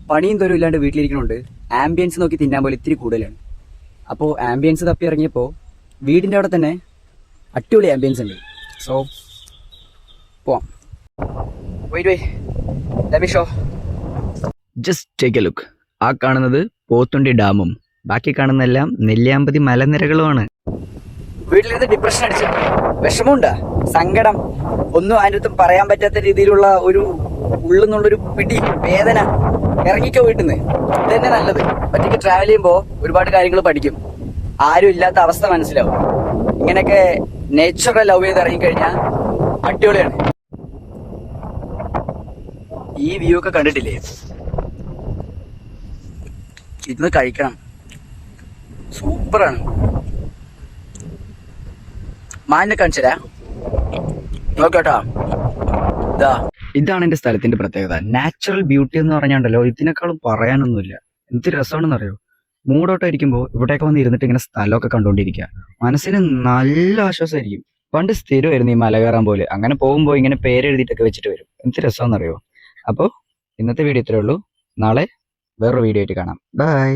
പണിയും തോരും ഇല്ലാണ്ട് വീട്ടിലിരിക്കണോണ്ട് ആംബിയൻസ് നോക്കി തിന്നാൻ പോലെ ഇത്തിരി കൂടുതലാണ്. അപ്പോൾ ആംബിയൻസ് തപ്പി ഇറങ്ങിയപ്പോൾ വീടിൻ്റെ അവിടെ തന്നെ അടിപൊളി ആംബിയൻസ് ഉണ്ട്. സോ പോവാം. Just take A look. ആ കാണുന്നത് പോത്തുണ്ടി ഡാമും ബാക്കി കാണുന്നതെല്ലാം നെല്ലിയാമ്പതി മലനിരകളുമാണ്. വീട്ടിലിരുന്ന് ഡിപ്രഷൻ അടിച്ചു, വിഷമമുണ്ടാ, സങ്കടം, ഒന്നും അതിനകത്തും പറയാൻ പറ്റാത്ത രീതിയിലുള്ള ഒരു ഉള്ളുന്നുള്ളൊരു പിടി വേദന. ഇറങ്ങിക്കോ വീട്ടിൽ നിന്ന്. ഇത് തന്നെ നല്ലത്. ഒറ്റയ്ക്ക് ട്രാവൽ ചെയ്യുമ്പോൾ ഒരുപാട് കാര്യങ്ങൾ പഠിക്കും, ആരും ഇല്ലാത്ത അവസ്ഥ മനസ്സിലാവും. ഇങ്ങനെയൊക്കെ നേച്ചറെ ലവ് ചെയ്ത് ഇറങ്ങിക്കഴിഞ്ഞാൽ അടിപൊളിയാണ്. ഈ വ്യൂ ഒക്കെ കണ്ടിട്ടില്ലേ? ഇന്ന് കഴിക്കണം, സൂപ്പറാണ്. മാനിനെ കാണിച്ചരാ, നോക്കട്ടോ. ഇതാണ് എൻ്റെ സ്ഥലത്തിന്റെ പ്രത്യേകത. നാച്ചുറൽ ബ്യൂട്ടി എന്ന് പറഞ്ഞാണ്ടല്ലോ, ഇതിനേക്കാളും പറയാനൊന്നുമില്ല. എന്ത് രസമാണെന്ന് അറിയോ? മൂടോട്ടം ഇരിക്കുമ്പോൾ ഇവിടെയൊക്കെ വന്ന് ഇരുന്നിട്ട് ഇങ്ങനെ സ്ഥലമൊക്കെ കണ്ടുകൊണ്ടിരിക്കുക, മനസ്സിന് നല്ല ആശ്വാസമായിരിക്കും. പണ്ട് സ്ഥിരമായിരുന്നു ഈ മല കയറാൻ പോലെ. അങ്ങനെ പോകുമ്പോൾ ഇങ്ങനെ പേരെഴുതിയിട്ടൊക്കെ വെച്ചിട്ട് വരും. എന്ത് രസമാണെന്നറിയോ? അപ്പോൾ ഇന്നത്തെ വീഡിയോ ഇത്രയേ ഉള്ളൂ. നാളെ വേറൊരു വീഡിയോ ആയിട്ട് കാണാം. ബൈ.